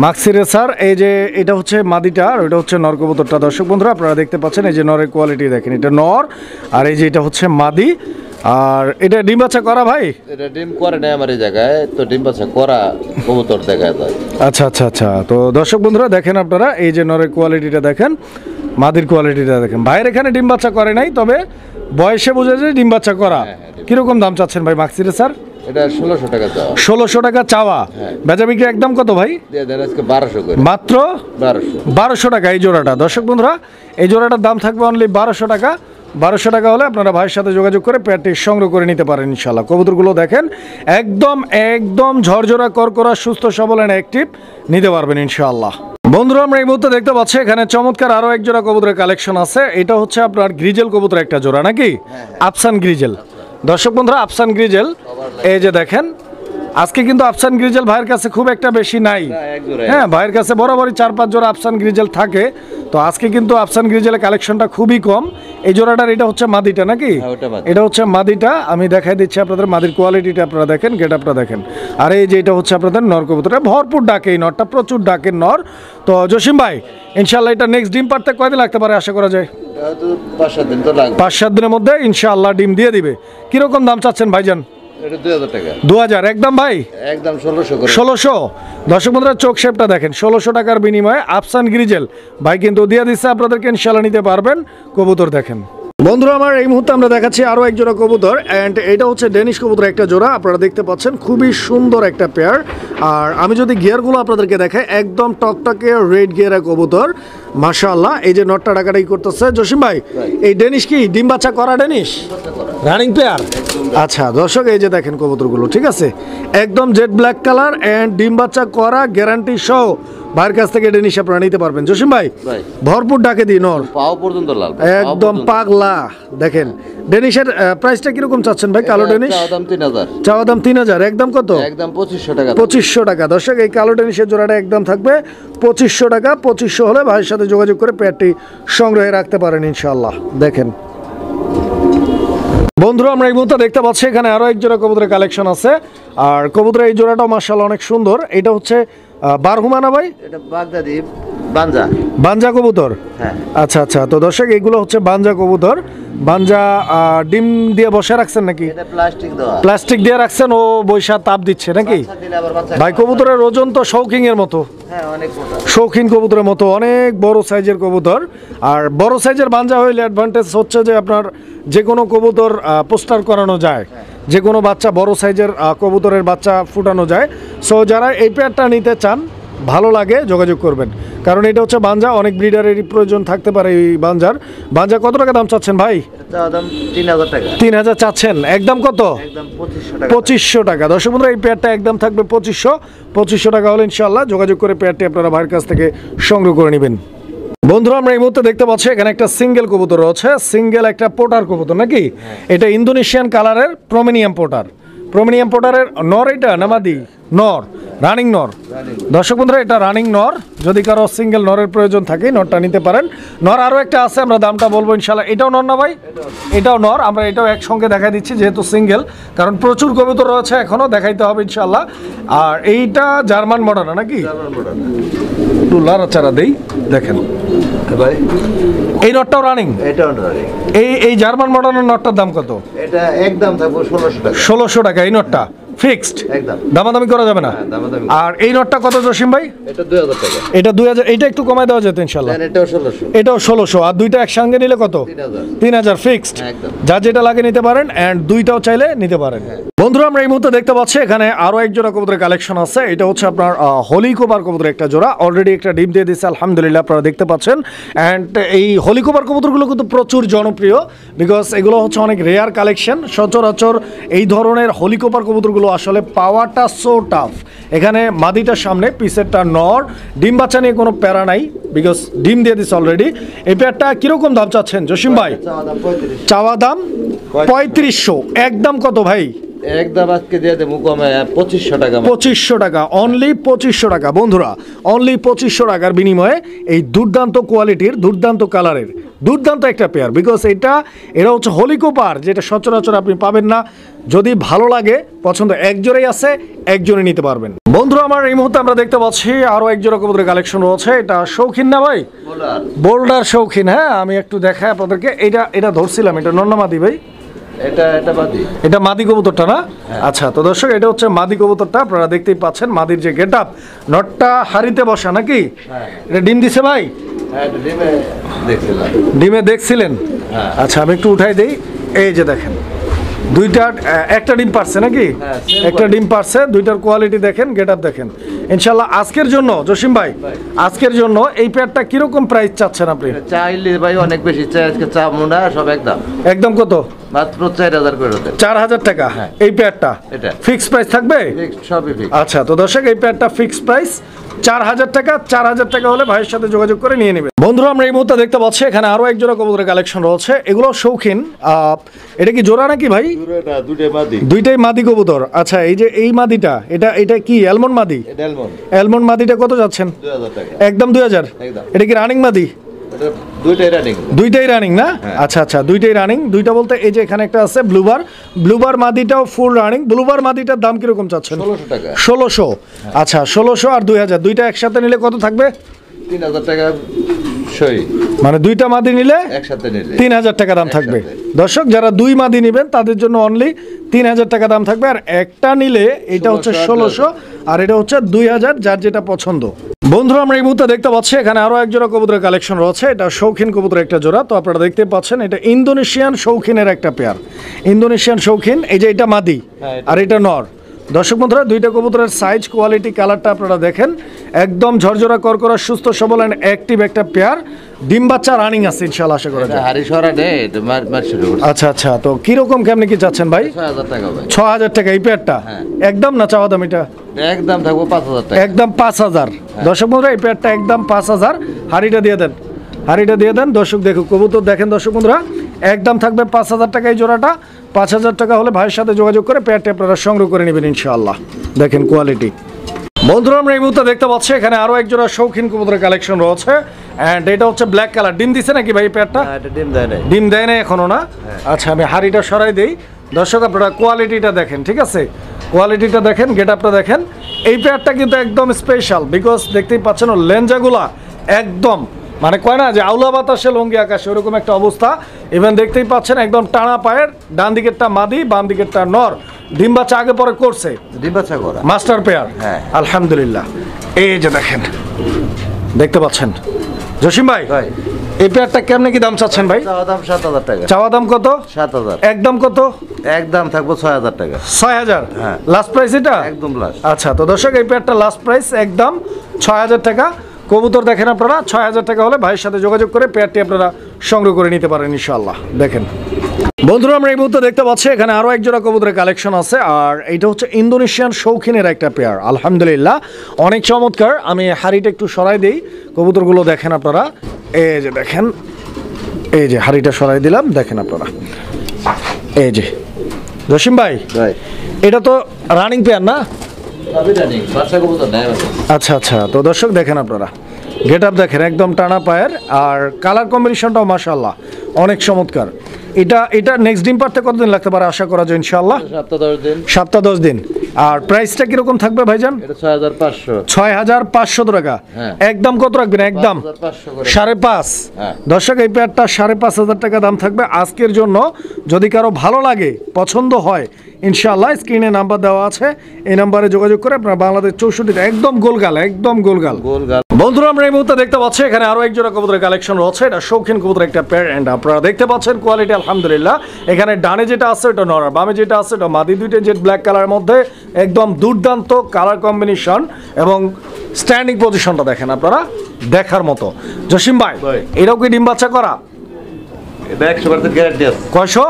মাক্সি রেসার। এই যে এটা হচ্ছে মাদিটা আর ওইটা হচ্ছে নর কবুতরটা। দর্শক বন্ধুরা আপনারা দেখতে পাচ্ছেন এই যে নরের কোয়ালিটি দেখেন, এটা নর আর এই যে এটা হচ্ছে মাদি। আর এটা ডিম বাচ্চা করা ভাই? এটা ডিম করে না আমার এই জায়গায়, তো ডিম বাচ্চা করা কবুতর দেখা যায়। আচ্ছা আচ্ছা আচ্ছা। তো দর্শক বন্ধুরা দেখেন আপনারা এই যে নরের কোয়ালিটিটা দেখেন, মাদির কোয়ালিটিটা দেখেন। ভাইয়ের এখানে ডিম বাচ্চা করে নাই, তবে বয়সে বোঝা যায় ডিম বাচ্চা করা। কিরকম দাম চাচ্ছেন ভাই মাক্সি রেসার? এটা 1600 টাকা চাওয়া। 1600 টাকা চাওয়া। বেচা বিক্রি একদম কত ভাই? আজকে 1200 করে। মাত্র 1200 টাকা এই জোড়াটা। দর্শক বন্ধুরা এই জোড়াটার দাম থাকবে অনলি 1200 টাকা। 1200 টাকা হলে আপনারা ভাইয়ের সাথে যোগাযোগ করে পেয়ারটি সংগ্রহ করে নিতে পারেন ইনশাল্লাহ। কবুতরগুলো দেখেন একদম একদম ঝরঝরা করকরা সুস্থ সবল এন্ড অ্যাক্টিভ, নিতে পারবেন ইনশাআল্লাহ। বন্ধুরা আমরা এই মুহূর্তে দেখতে পাচ্ছি এখানে চমৎকার আরো এক জোড়া কবুতরের কালেকশন আছে। এটা হচ্ছে আপনার গ্রিজেল কবুতর একটা জোড়া নাকি? আফসান গ্রিজেল। দর্শক বন্ধুরা আফসান গ্রিজেল এই যে দেখেন, আজকে কিন্তু আফসান গ্রিজেল ভাইয়ের কাছে খুব একটা বেশি নাই। হ্যাঁ ভাইয়ের কাছে বরাবরই 4-5 জোড়া আফসান গ্রিজেল থাকে, তো আজকে কিন্তু আফসান গ্রিজেলের কালেকশনটা খুবই কম। এই জোড়াটার এটা হচ্ছে মাদিটা নাকি? এটা হচ্ছে মাদিটা। আমি দেখাই দিচ্ছি আপনাদের মাদির কোয়ালিটিটা, আপনারা দেখেন, গেট আপটা দেখেন। আর এই যে এটা হচ্ছে আপনাদের নর কবুতরটা, ভরপুর ডাকে এই নরটা, প্রচুর ডাকের নর। তো জসিম ভাই ইনশাআল্লাহ এটা নেক্সট ডিম পারতে কয়দিন লাগতে পারে আশা করা যায়? 5-7 দিন তো লাগবে। 5-7 দিনের মধ্যে ইনশাআল্লাহ ডিম দিয়ে দিবে। কিরকম দাম চাচ্ছেন ভাইজান? এটা 2000 টাকা। 2000 একদম ভাই? একদম 1600 করে। 1600। দর্শক বন্ধুরা চোখ শেপটা দেখেন, 1600 টাকার বিনিময়ে আফসান গ্রিজেল ভাই কিন্তু দিয়ে দিচ্ছে আপনাদেরকে, ইনশাআল্লাহ নিতে পারবেন। কবুতর দেখেন বন্ধুরা আমার এই মুহূর্তে আমরা দেখাচ্ছি আরো এক জোড়া কবুতর, এন্ড এটা হচ্ছে ডেনিশ কবুতর একটা জোড়া। আপনারা দেখতে পাচ্ছেন খুবই সুন্দর একটা পেয়ার। আর আমি যদি গিয়ারগুলো আপনাদেরকে দেখাই, একদম টকটকে রেড গিয়ারের কবুতর মাশাআল্লাহ। এই যে নটটা ডাকাডাকি করতেছে। জসিম ভাই এই ডেনিশ কি ডিম বাচ্চা করা ডেনিশ রানিং পেয়ার? আচ্ছা দর্শক এই যে দেখেন কবুতরগুলো, ঠিক আছে, একদম জেড ব্ল্যাক কালার এন্ড ডিম বাচ্চা করা গ্যারান্টি সহ ভাইয়ের কাছ থেকে ডেনিশ আপনারা নিতে পারবেন। জসিম ভাই ভরপুর ডাকে দিই নর, পাও পর্যন্ত লাল, একদম পাগলা। দেখেন ডেনিশের প্রাইসটা কিরকম চাচ্ছেন ভাই? কালো ডেনিশ চাওয়া দাম 3000, একদম কত? একদম 2500 টাকা। 2500 টাকা। দর্শক এই কালো ডেনিশের জোড়াটা একদম থাকবে 2500 টাকা। 2500 হলে ভাইয়ের সাথে যোগাযোগ করে পেয়ারটি সংগ্রহে রাখতে পারেন ইনশাআল্লাহ। দেখেন বন্ধুরা আমরা এই মুহূর্তে দেখতে পাচ্ছি এখানে আরো এক জোড়া কবুতরের কালেকশন আছে। আর কবুতরের এই জোড়াটাও মাশাআল্লাহ অনেক সুন্দর। এটা হচ্ছে বারহুমানা ভাই? এটা বাগদাদি বানজা, বানজা কবুতর। হ্যাঁ আচ্ছা আচ্ছা। তো দর্শক এগুলো হচ্ছে বানজা কবুতর। বানজা ডিম দিয়ে বসে রাখছেন নাকি? এটা প্লাস্টিক দেওয়া, প্লাস্টিক দিয়ে রাখছেন, ও বৈশা তাপ দিচ্ছে নাকি? ভাই কবুতরের ওজন তো শৌখিং এর মতো, হ্যাঁ অনেক মোটা, শৌখিন কবুতরের মতো, অনেক বড় সাইজের কবুতর। আর বড় সাইজের বানজা হইলে অ্যাডভান্টেজ হচ্ছে যে আপনার যে কোনো কবুতর পোস্টার করানো যায়, যে কোনো বাচ্চা বড় সাইজের কবুতরের বাচ্চা ফুটানো যায়। সো যারা এই পেয়ারটা নিতে চান ভালো লাগে যোগাযোগ করবেন, কারণ এটা হচ্ছে বানজা, অনেক ব্রিডারেরই প্রয়োজন থাকতে পারে এই বানজার। বানজা কত টাকা দাম চাচ্ছেন ভাই? দাম 3000 টাকা। 3000 চাচ্ছেন, একদম কত? একদম 2500 টাকা। 2500 টাকা। দর্শক বন্ধুরা এই পেয়ারটা একদম থাকবে 2500 টাকা হলে ইনশাআল্লাহ যোগাযোগ করে পেয়ারটি আপনারা ভাইয়ের কাছ থেকে সংগ্রহ করে নেবেন। বন্ধুরা আমরা এই মুহূর্তে দেখতে পাচ্ছি এখানে একটা সিঙ্গেল কবুতর রয়েছে, সিঙ্গেল একটা পোটার কবুতর নাকি? এটা ইন্দোনেশিয়ান কালারের প্রোমিনিয়াম পোটার। প্রোমিনিয়াম পোটারের নর এটা না মাদি? নর, রানিং নর। দর্শক বন্ধুরা এটা রানিং নর, যদি কারো সিঙ্গেল নরের প্রয়োজন থাকে নরটা নিতে পারেন। নর আরও একটা আছে, আমরা দামটা বলবো ইনশাল্লাহ। এটাও নর না ভাই? এটাও নর। আমরা এটাও একসঙ্গে দেখাই দিচ্ছি যেহেতু সিঙ্গেল, কারণ প্রচুর কবুতর রয়েছে এখনও, দেখাইতে হবে ইনশাল্লাহ। আর এইটা জার্মান মডার্ন নাকি? একটু লাড়াচাড়া দেই, দেখেন ভাই এই নটটাও রানিং? এটাও রানিং। এই জার্মান মডার্নের নটটার দাম কত? এটা একদম থাকবে 1600 টাকা। 1600 টাকা এই নটটা ফিক্সড, একদম দামাদামি করা যাবে না। আর এই নটটা কত জসিম ভাই? এটা 2000 টাকা। এটা 2000, এটা একটু কমায় দেওয়া যেত ইনশাআল্লাহ। এটাও 1600। এটাও 1600। আর দুইটা একসঙ্গে নিলে কত? 3000। 3000 ফিক্সড। একদম যা যেটা লাগে নিতে পারেন, এন্ড দুইটাও চাইলে নিতে পারেন। বন্ধুরা আমরা এই মুহূর্তে দেখতে পাচ্ছি এখানে আরো এক জোড়া কবুতরের কালেকশন আছে। এটা হচ্ছে আপনার হলিকোপার কবুতরের একটা জোড়া, অলরেডি একটা ডিম দিয়ে দিয়েছে আলহামদুলিল্লাহ, আপনারা দেখতে পাচ্ছেন। অ্যান্ড এই হলিকোপার কবুতরগুলো কিন্তু প্রচুর জনপ্রিয়, বিকজ এগুলো হচ্ছে অনেক রেয়ার কালেকশন। সচরাচর এই ধরনের হলিকোপার কবুতরগুলো আসলে পাওয়াটা সো টাফ। এখানে মাদিটার সামনে, পিসেরটা নর, ডিম বাচ্চা নিয়ে কোনো প্যারা নাই, বিকজ ডিম দিয়ে দিচ্ছে অলরেডি। এই পেয়ারটা কিরকম দাম চাচ্ছেন জসিম ভাই? চাওয়া দাম 3500, একদম কত ভাই? একদম আজকে দিয়ে দেবো কমে 2500 টাকা। 2500 টাকা, অনলি 2500 টাকা বন্ধুরা, অনলি 2500 টাকার বিনিময়ে এই দুর্দান্ত কোয়ালিটির, দুর্দান্ত কালারের, দুর্দান্ত একটা পেয়ার। বিকজ এটা হচ্ছে হলিকোপার, যেটা সচরাচর আপনি পাবেন না। যদি ভালো লাগে, পছন্দ একজোড়াই আছে, একজনে নিতে পারবেন। বন্ধুরা আমার এই মুহূর্তে আমরা দেখতে পাচ্ছি আরো একজোড়া কবুতরের কালেকশন রয়েছে। এটা শৌখিন না ভাই? বোল্ডার শৌখিন। হ্যাঁ, আমি একটু দেখাই আপনাদেরকে। এটা ধরছিলাম, এটা নন্নামাদি ভাই, এটা মাদি কবুতরটা না? আচ্ছা, তো দর্শক এটা হচ্ছে মাদি কবুতরটা, আপনারা দেখতেই পাচ্ছেন মাদির যে গেট আপ। নটটা হাড়িতে বসা নাকি? এটা ডিম দিছে ভাই? ডিমে দেখছিলেন? আচ্ছা, আমি একটু উঠাই দেই। এই যে দেখেন, একটা ডিম পারছে নাকি? একটা ডিম পারছে। দুইটার কোয়ালিটি দেখেন, গেট আপ দেখেন। ইনশাল্লাহ আজকের জন্য জসিম ভাই, আজকের জন্য এই পেয়ারটা কিরকম প্রাইস চাচ্ছেন আপনি? চাইলে ভাই অনেক বেশি চাই, আজকে চাবো না, সব একদম। একদম কত? মাত্র 4000 করে। 4000 টাকা এই পেয়ারটা? এটা ফিক্স প্রাইস থাকবে? সবই ফিক্স। আচ্ছা, তো দর্শক এই পেয়ারটা ফিক্স প্রাইস 4000 টাকা। 4000 টাকা হলে ভাইয়ের সাথে যোগাযোগ করে নিয়ে নেবে। বন্ধুরা আমরা এই মুহূর্তে দেখতে পাচ্ছি এখানে আরো এক জোড়া কবুতরের কালেকশন রয়েছে। এগুলো শৌখিন। এটা কি জোড়া নাকি ভাই? দুইটাই মাদি কবুতর। আচ্ছা, এই যে এই মাদিটা, এটা কি অ্যালমন্ড মাদি? অ্যালমন্ড মাদিটা কত যাচ্ছেন? 2000 টাকা। একদম 2000। এটা কি রানিং মাদি? দুইটাই রানিং না? আচ্ছা আচ্ছা, দুইটাই রানিং। দুইটা বলতে এই যে এখানে একটা আছে ব্লুবার মাদিটাও ফুল রানিং। ব্লুবার মাদিটার দাম কিরকম চাচ্ছেন? 1600 টাকা। 1600। আচ্ছা, 1600 আর 2000, দুইটা একসাথে নিলে কত থাকবে? 3000 টাকা সই। মানে দুইটা মাদি নিলে একসাথে নিলে 3000 টাকা দাম থাকবে। দর্শক যারা দুই মাদি নেবেন তাদের জন্য অনলি 3000 টাকা দাম থাকবে। আর একটা নিলে এটা হচ্ছে 1600 আর এটা হচ্ছে 2000, যার যেটা পছন্দ। বন্ধুরা আমরা এই মুহূর্তে দেখতে পাচ্ছি এখানে আরো এক জোড়া কবুতরের কালেকশন রয়েছে। এটা শৌখিন কবুতরের একটা জোড়া। তো আপনারা দেখতে পাচ্ছেন এটা ইন্দোনেশিয়ান শৌখিনের একটা পেয়ার। ইন্দোনেশিয়ান শৌখিন, এই যে এটা মাদি আর এটা নর। দর্শক বন্ধুরা দুইটা কবুতরের সাইজ, কোয়ালিটি, কালারটা আপনারা দেখেন, একদম ঝরঝরা করকরা, সুস্থ সবল এন্ড অ্যাক্টিভ একটা পেয়ার। ডিম বাচ্চা রানিং আছে ইনশাআল্লাহ, আশা করা যায়। আচ্ছা আচ্ছা, তো কিরকম কেমনি কি চাচ্ছেন ভাই? 6000 টাকা ভাই। 6000 টাকা এই পেয়ারটা? একদম না চাওয়া দাম? এটা একদম থাকবো 5000 টাকা। একদম 5000। দর্শক বন্ধুরা এই পেয়ারটা একদম 5000। হাড়িটা দিয়ে দেন, হাড়িটা দিয়ে দেন। দর্শক দেখুন কবুতর দেখেন। দর্শক বন্ধুরা একদম থাকবে 5000 টাকা এই জোড়াটা। 5000 টাকা হলে ভাইয়ের সাথে যোগাযোগ করে পেয়ারটা আপনারা সংগ্রহ করে নেবেন ইনশাআল্লাহ। দেখেন কোয়ালিটি। বন্ধুরা আমরা এই মুহূর্তে দেখতে পাচ্ছি এখানে আরো এক জোড়া শৌখিন কবুতরের কালেকশন রয়েছে। এন্ড এটা হচ্ছে ব্ল্যাক কালার। ডিম দিছে নাকি ভাই পেয়ারটা? ডিম দেয় না এখনো না? আচ্ছা, আমি হাড়িটা সরাই দেই। দর্শক আপনারা কোয়ালিটিটা দেখেন, ঠিক আছে? কোয়ালিটিটা দেখেন, গেট আপটা দেখেন। এই পেয়ারটা কিন্তু একদম স্পেশাল, বিকজ দেখতেই পাচ্ছেন লেঞ্জাগুলা একদম, মানে কয় না যে আউলা বাতাসে লঙ্গি আকাশে, ওরকম একটা অবস্থা। ইভেন দেখতেই পাচ্ছেন একদম টানা পায়ের, ডান দিকেরটা মাদি, বাম দিকেরটা নর। ডিম বাচ্চা আগে পরে করছে, ডিম বাচ্চা করা মাস্টার পেয়ার। আলহামদুলিল্লাহ। এই যে দেখেন, দেখতে পাচ্ছেন জসিম ভাই, এই পেয়ারটা কেমনে কি দাম চাচ্ছেন ভাই? চাওয়া দাম 7000 টাকা। চাওয়া দাম কত? 7000। একদম কত? একদম থাকবো 6000 টাকা। 6000 লাস্ট প্রাইস এটা? একদম লাস্ট। আচ্ছা, তো দর্শক এই পেয়ারটা লাস্ট প্রাইস একদম 6000 টাকা। কবুতর দেখেন আপনারা, 6000 টাকা হলে ভাইয়ের সাথে যোগাযোগ করে পেয়ারটি আপনারা সংগ্রহ করে নিতে পারেন ইনশাআল্লাহ। দেখেন বন্ধুরা আমরা এই মুহূর্তে দেখতে পাচ্ছি এখানে আরো এক জোড়া কবুতরের কালেকশন আছে। আর এটা হচ্ছে ইন্দোনেশিয়ান শৌখিনের একটা পেয়ার। আলহামদুলিল্লাহ অনেক চমৎকার। আমি হাড়িটা একটু সরাই দেই, কবুতরগুলো দেখেন আপনারা। এই যে দেখেন, এই যে হাড়িটা সরাই দিলাম, দেখেন আপনারা। এই যে জসিম ভাই, এটা তো রানিং পেয়ার না? আচ্ছা আচ্ছা, তো দর্শক দেখেন আপনারা গেট আপ দেখেন, একদম টানা পায়ের। আর কালার কম্বিনেশনটাও মাশাআল্লাহ অনেক চমৎকার। এটা নেক্সট ডিম পারতে কতদিন লাগতে পারে আশা করা যায় ইনশাআল্লাহ? সপ্তাহ 10 দিন। আর প্রাইসটা কিরকম থাকবে ভাইজান? 6500 টাকা। একদম কত রাখবেন? একদম 5.5। দর্শক এই পেয়ারটা 5.5 টাকা দাম থাকবে আজকের জন্য। যদি কারো ভালো লাগে, পছন্দ হয়, ইনশাআল্লাহ স্ক্রিনে নাম্বার দেওয়া আছে, এই নাম্বারে যোগাযোগ করে আপনারা বাংলাদেশ 64 একদম গোলগাল, একদম গোলগাল। বন্ধুরা আমরা এই মুহূর্তে দেখতে পাচ্ছি এখানে আরো এক জোড়া কবুতরের কালেকশন রয়েছে। এটা শৌখিন কবুতর একটা পেয়ার এন্ড আপনারা দেখতে পাচ্ছেন কোয়ালিটি আলহামদুলিল্লাহ। এখানে ডানে যেটা আছে ওটা নর, বামে যেটা আছে ওটা মাদি, দুইটা জেড ব্ল্যাক কালারের মধ্যে একদম দুর্দান্ত কালার কম্বিনেশন এবং স্ট্যান্ডিং পজিশনটা দেখেন আপনারা দেখার মতো। জসিম ভাই এটাও কি ডিম বাচ্চা করা? এটা 100% গ্যারান্টি আছে। কয়শো?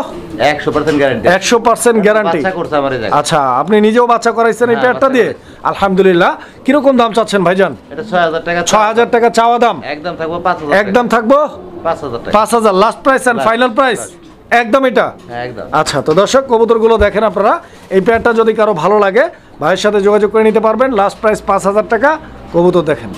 100% গ্যারান্টি। 100% গ্যারান্টি। বাচ্চা করছে আমার এই জায়গা। আচ্ছা, আপনি নিজেও বাচ্চা করাইছেন এই পেয়ারটা দিয়ে? আলহামদুলিল্লাহ। কিরকম দাম চাচ্ছেন ভাইজান? এটা 6000 টাকা। 6000 টাকা চাওয়া দাম? একদম থাকবো 5000। একদম থাকবো 5000 টাকা। 5000 last price and final price একদম এটা? একদম। আচ্ছা, তো দর্শক কবুতরগুলো দেখেন আপনারা। এই পেয়ারটা যদি কারো ভালো লাগে ভাইয়ের সাথে যোগাযোগ করে নিতে পারবেন। লাস্ট প্রাইস 5000 টাকা। কবুতর দেখেন।